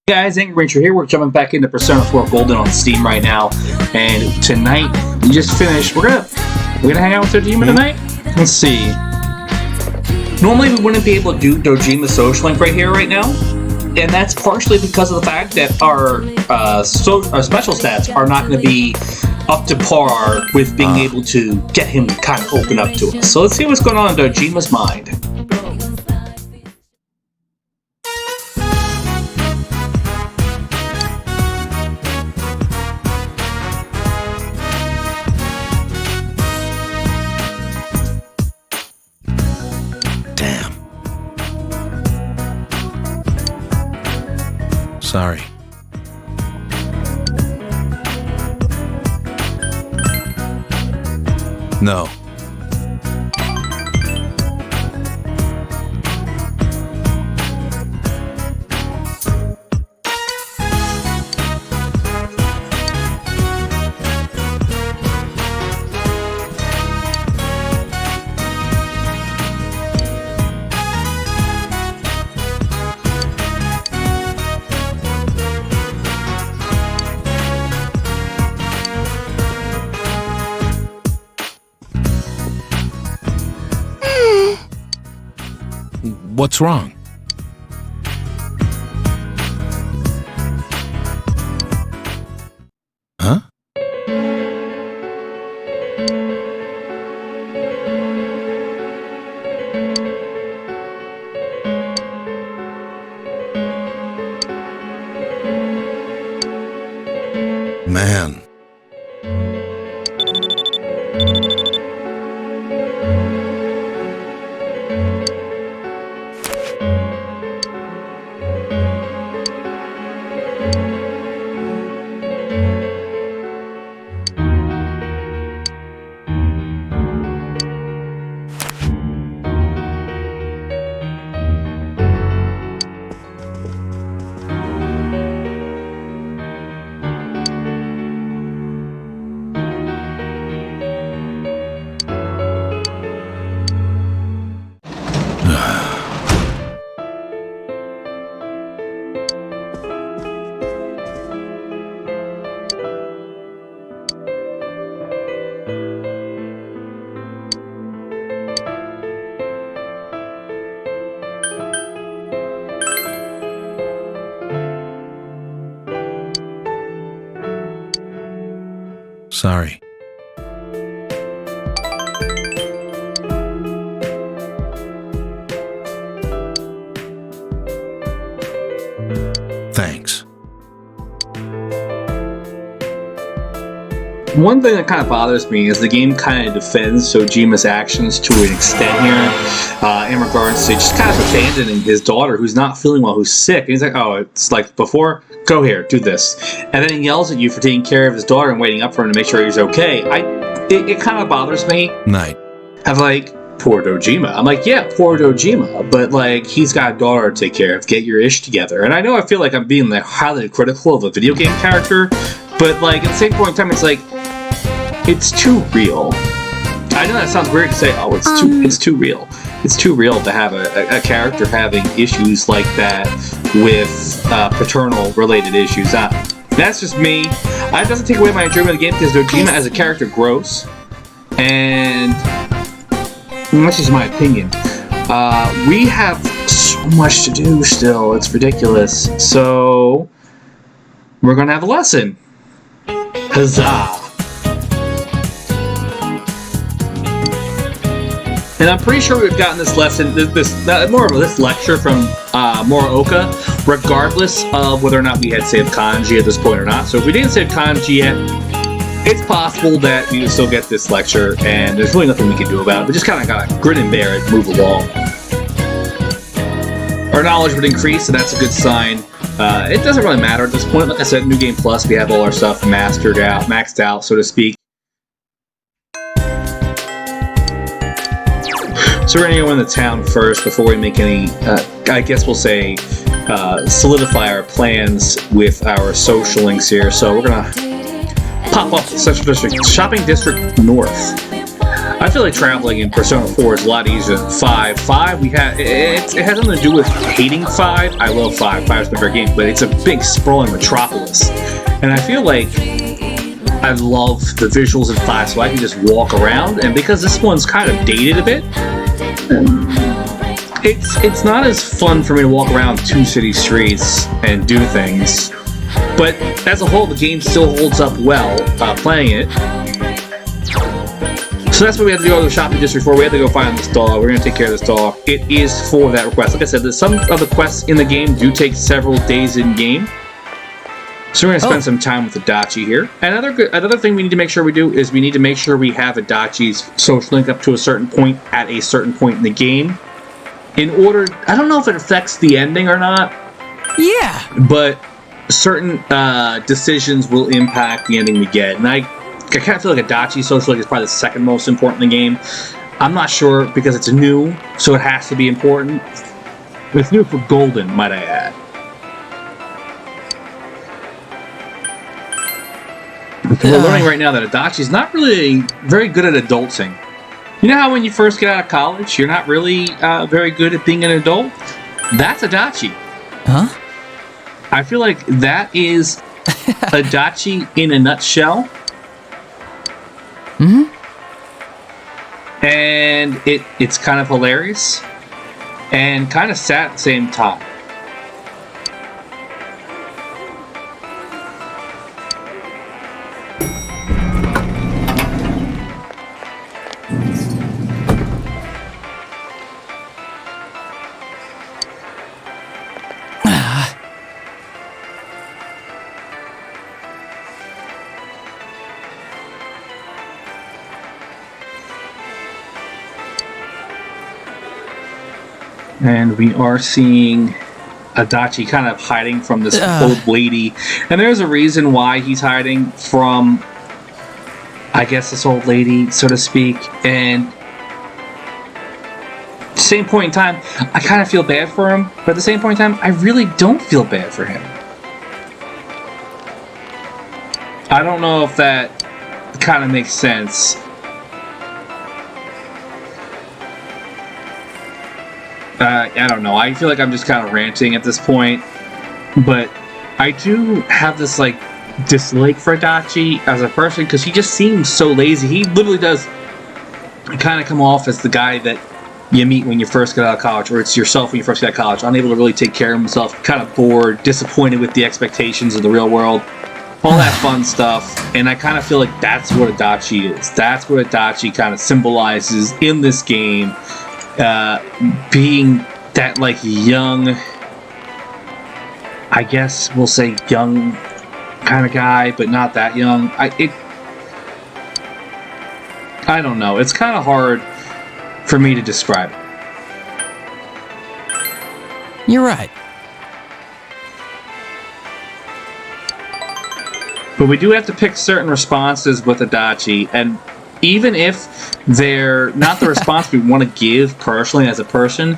Guys, Angry Ranger here. We're jumping back into Persona 4 Golden on Steam right now, and tonight we just finished. We're gonna hang out with Dojima tonight. Let's see. Normally we wouldn't be able to do Dojima Social Link right here, right now, and that's partially because of the fact that our special stats are not going to be up to par with being able to get him kind of open up to us. So let's see what's going on in Dojima's mind. Sorry. No. What's wrong? Huh? Man. Sorry. Thanks. One thing that kind of bothers me is the game kind of defends Dojima's actions to an extent here, in regards to just kind of abandoning his daughter who's not feeling well, who's sick. And he's like, oh, it's like before, go here, do this. And then he yells at you for taking care of his daughter and waiting up for him to make sure he's okay. It kind of bothers me. Night. I'm like, poor Dojima. I'm like, yeah, poor Dojima, but like, he's got a daughter to take care of. Get your ish together. And I know I feel like I'm being like highly critical of a video game character, but like at the same point in time, it's like, it's too real. I know that sounds weird to say, oh, it's too real. It's too real to have a character having issues like that with paternal related issues. That's just me. It doesn't take away my enjoyment of the game because Dojima as a character grows, and that's just my opinion. We have so much to do still. It's ridiculous. So we're gonna have a lesson. Huzzah! And I'm pretty sure we've gotten this lesson, this lecture from Morioka, regardless of whether or not we had saved Kanji at this point or not. So if we didn't save Kanji yet, it's possible that we would still get this lecture, and there's really nothing we can do about it. We just kind of gotta grin and bear it, move along. Our knowledge would increase, and that's a good sign. It doesn't really matter at this point. Like I said, New Game Plus, we have all our stuff maxed out, so to speak. So we're going to go in the town first before we make any, I guess we'll say, solidify our plans with our social links here. So we're going to pop up Central District, Shopping District North. I feel like traveling in Persona 4 is a lot easier than 5. 5, we have it has nothing to do with hating 5. I love 5. 5 is my favorite game, but it's a big sprawling metropolis, and I feel like I love the visuals in 5, so I can just walk around. And because this one's kind of dated a bit, it's not as fun for me to walk around two city streets and do things. But as a whole, the game still holds up well playing it. So that's what we have to do on the shopping district for. We have to go find this dog. We're going to take care of this dog. It is for that request. Like I said, some of the quests in the game do take several days in game. So we're going to spend some time with Adachi here. Another thing we need to make sure we do is we need to make sure we have Adachi's social link up to a certain point at a certain point in the game. In order, I don't know if it affects the ending or not. Yeah. But certain decisions will impact the ending we get. And I kind of feel like Adachi's social link is probably the second most important in the game. I'm not sure because it's new, so it has to be important. It's new for Golden, might I add. We're learning right now that Adachi's not really very good at adulting. You know how when you first get out of college, you're not really very good at being an adult? That's Adachi. Huh? I feel like that is Adachi in a nutshell. Mm-hmm. And it's kind of hilarious and kind of sad at the same time. And we are seeing Adachi kind of hiding from this old lady. And there's a reason why he's hiding from, I guess, this old lady, so to speak. And at the same point in time, I kind of feel bad for him. But at the same point in time, I really don't feel bad for him. I don't know if that kind of makes sense. I don't know. I feel like I'm just kind of ranting at this point, but I do have this like dislike for Adachi as a person because he just seems so lazy. He literally does kind of come off as the guy that you meet when you first get out of college, or it's yourself when you first get out of college, unable to really take care of himself, kind of bored, disappointed with the expectations of the real world, all that fun stuff. And I kind of feel like that's what Adachi is. That's what Adachi kind of symbolizes in this game. Being that like young, I guess we'll say young kind of guy, but not that young. I don't know. It's kind of hard for me to describe it. You're right. But we do have to pick certain responses with Adachi, and even if they're not the response we want to give personally as a person,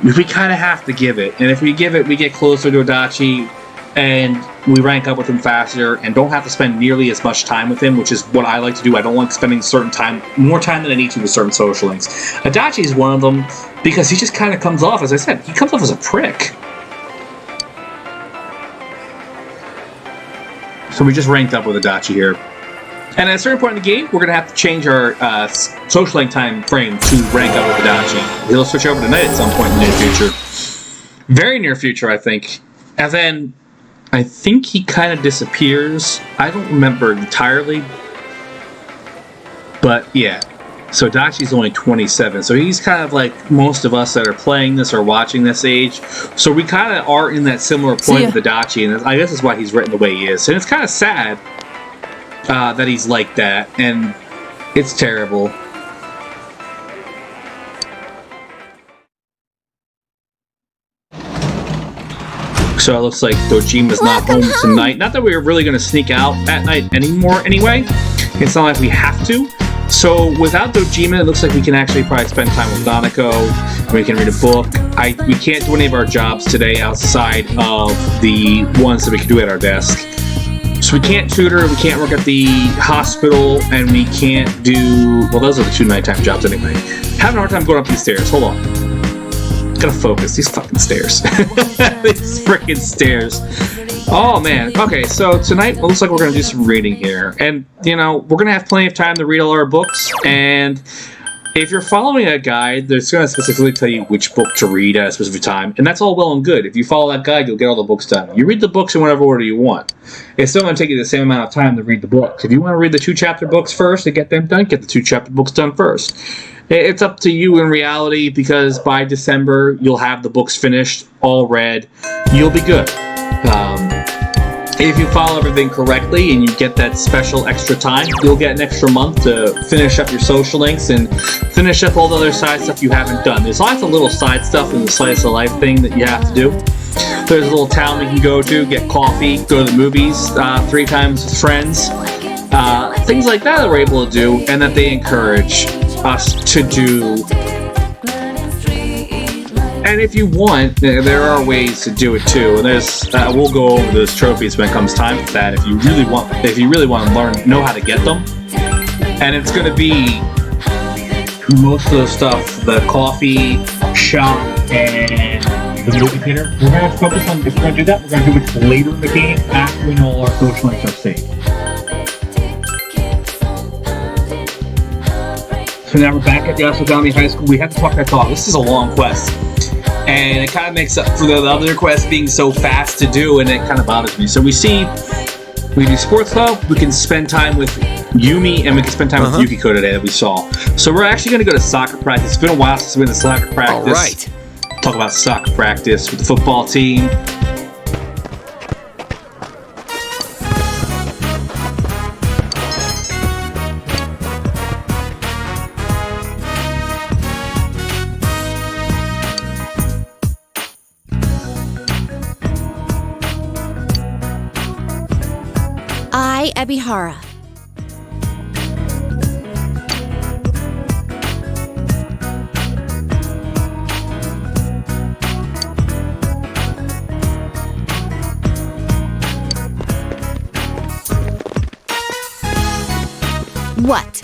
we kind of have to give it. And if we give it, we get closer to Adachi, and we rank up with him faster, and don't have to spend nearly as much time with him, which is what I like to do. I don't like spending more time than I need to with certain social links. Adachi is one of them, because he just kind of comes off, as I said, he comes off as a prick. So we just ranked up with Adachi here. And at a certain point in the game, we're going to have to change our social link time frame to rank up with Adachi. He'll switch over tonight at some point in the near future. Very near future, I think. And then, I think he kind of disappears. I don't remember entirely. But, yeah. So Adachi's only 27. So he's kind of like most of us that are playing this or watching this age. So we kind of are in that similar point with Adachi. And I guess that's why he's written the way he is. And it's kind of sad that he's like that, and it's terrible. So it looks like Dojima's not home tonight. Not that we were really going to sneak out at night anymore anyway. It's not like we have to. So without Dojima, it looks like we can actually probably spend time with Nanako. We can read a book. We can't do any of our jobs today outside of the ones that we can do at our desk. So we can't tutor, we can't work at the hospital, and we can't do... Well, those are the 2 nighttime jobs anyway. Having a hard time going up these stairs. Hold on. Gotta focus. These fucking stairs. These freaking stairs. Oh, man. Okay, so tonight, it looks like we're gonna do some reading here. And, you know, we're gonna have plenty of time to read all our books, and... if you're following a guide, it's going to specifically tell you which book to read at a specific time, and that's all well and good. If you follow that guide, you'll get all the books done. You read the books in whatever order you want. It's still going to take you the same amount of time to read the books. If you want to read the 2-chapter books first and get them done, get the 2-chapter books done first. It's up to you in reality, because by December, you'll have the books finished, all read. You'll be good. If you follow everything correctly and you get that special extra time, you'll get an extra month to finish up your social links and finish up all the other side stuff you haven't done. There's lots of little side stuff in the slice of life thing that you have to do. There's a little town we can go to, get coffee, go to the movies 3 times with friends. Things like that we're able to do, and that they encourage us to do. And if you want, there are ways to do it too. And there's, we'll go over those trophies when it comes time for that. If you really want to know how to get them. And it's going to be most of the stuff: the coffee shop and the movie theater. We're going to focus on. If we're going to do that, we're going to do it later in the game after we know all our social links are saved. So now we're back at the Yasogami High School. We have to talk that talk. This is a long quest. And it kind of makes up for the other quests being so fast to do, and it kind of bothers me. So we do sports club, we can spend time with Yumi, and we can spend time with Yukiko today that we saw. So we're actually going to go to soccer practice. It's been a while since we've been to soccer practice. All right. Talk about soccer practice with the football team. Ebihara. What?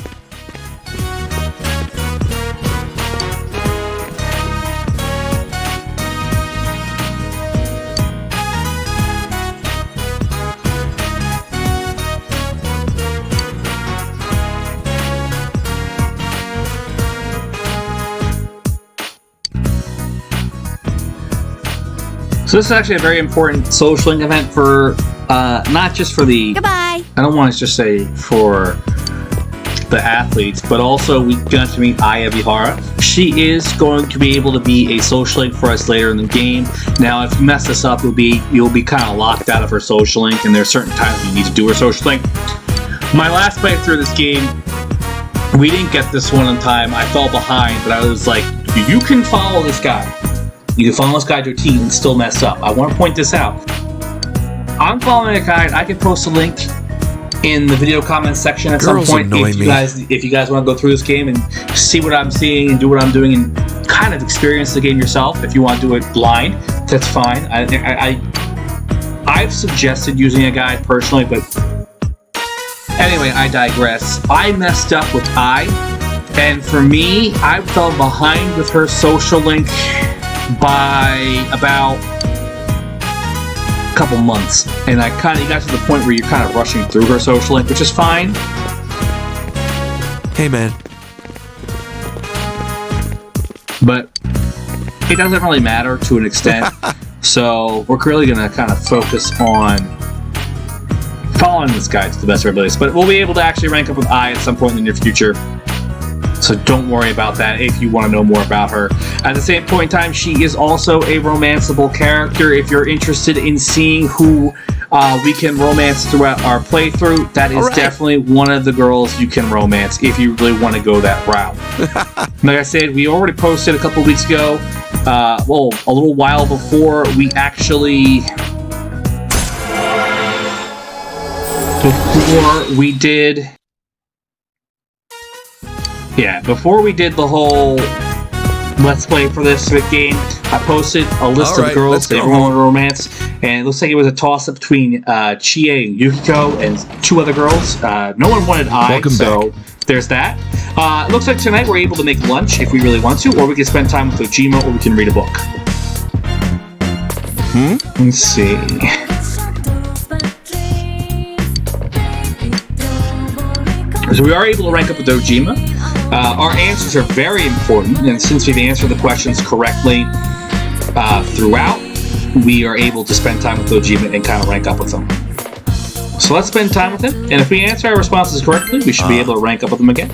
So this is actually a very important social link event for, not just for the... Goodbye! I don't want to just say for the athletes, but also we got to meet Ai Ebihara. She is going to be able to be a social link for us later in the game. Now, if you mess this up, you'll be kind of locked out of her social link, and there are certain times you need to do her social link. My last playthrough of this game, we didn't get this one in time. I fell behind, but I was like, you can follow this guy. You can follow this guy to a T and still mess up. I want to point this out. I'm following a guide. I can post a link in the video comments section at some point if you guys want to go through this game and see what I'm seeing and do what I'm doing and kind of experience the game yourself. If you want to do it blind, that's fine. I've suggested using a guide personally, but anyway, I digress. I messed up with Ai, and for me, I fell behind with her social link by about a couple months, and I kind of got to the point where you're kind of rushing through her social link, which is fine. Hey, man. But it doesn't really matter to an extent, so we're really going to kind of focus on following this guide to the best of our abilities. But we'll be able to actually rank up with Ai at some point in the near future. So don't worry about that if you want to know more about her. At the same point in time, she is also a romanceable character. If you're interested in seeing who we can romance throughout our playthrough, that is definitely one of the girls you can romance if you really want to go that route. Like I said, we already posted a couple weeks ago, a little while before we actually... Before we did the whole Let's Play for this game. I posted a list of Alright, girls let's that go everyone home. wanted romance, and it looks like it was a toss-up between Chie and Yukiko and 2 other girls. No one wanted I, Welcome so there's that. It looks like tonight we're able to make lunch if we really want to, or we can spend time with Ojima, or we can read a book. Let's see. So we are able to rank up with Ojima. Our answers are very important, and since we've answered the questions correctly throughout, we are able to spend time with Ojima and kind of rank up with him. So let's spend time with him, and if we answer our responses correctly, we should be able to rank up with him again.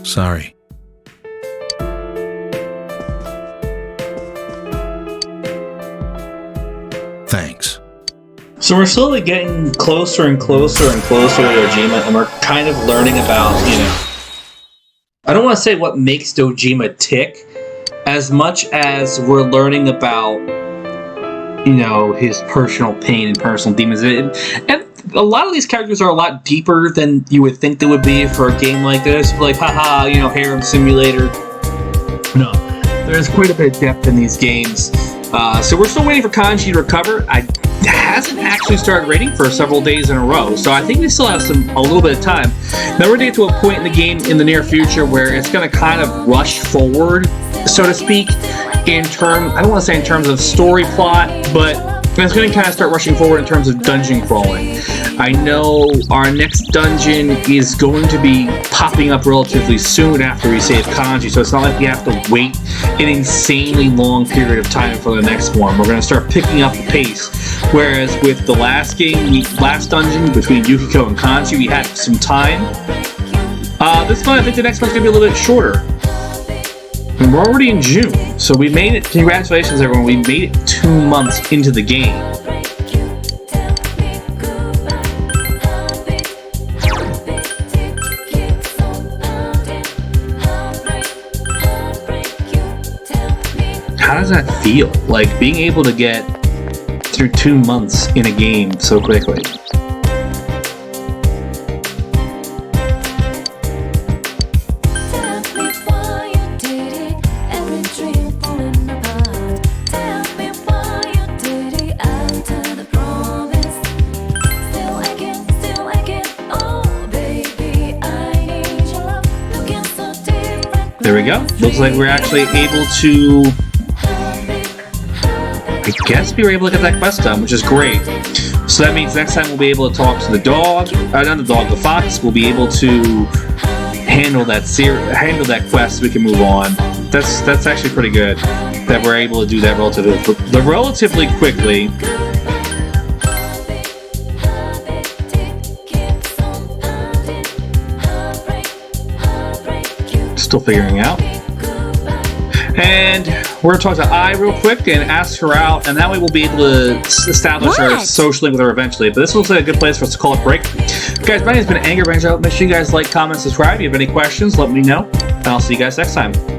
Sorry. Thanks. So we're slowly getting closer and closer and closer to Dojima, and we're kind of learning about, I don't want to say what makes Dojima tick, as much as we're learning about, his personal pain and personal demons. And a lot of these characters are a lot deeper than you would think they would be for a game like this. Like, haha, harem simulator. No, there's quite a bit of depth in these games. So we're still waiting for Kanji to recover. Hasn't actually started raiding for several days in a row, so I think we still have a little bit of time. Now we're getting to a point in the game in the near future where it's going to kind of rush forward, so to speak, I don't want to say in terms of story plot, but it's going to kind of start rushing forward in terms of dungeon crawling. I know our next dungeon is going to be popping up relatively soon after we save Kanji, so it's not like we have to wait an insanely long period of time for the next one. We're going to start picking up the pace. Whereas with the last dungeon between Yukiko and Kanji, we had some time. This one, I think the next one's going to be a little bit shorter. And we're already in June, so we made it. Congratulations, everyone. We made it 2 months into the game. How does that feel? Like being able to get through 2 months in a game so quickly. There we go. Looks like we're actually able to, I guess we were able to get that quest done, which is great. So that means next time we'll be able to talk to the dog, not the dog, the fox. We'll be able to handle that quest so we can move on. That's actually pretty good that we're able to do that relatively quickly. Still figuring out. And we're gonna talk to I real quick and ask her out, and that way we'll be able to establish our social link with her eventually. But this looks like a good place for us to call it a break. Guys, my name's been Anger Banjo. Make sure you guys like, comment, subscribe. If you have any questions, let me know, and I'll see you guys next time.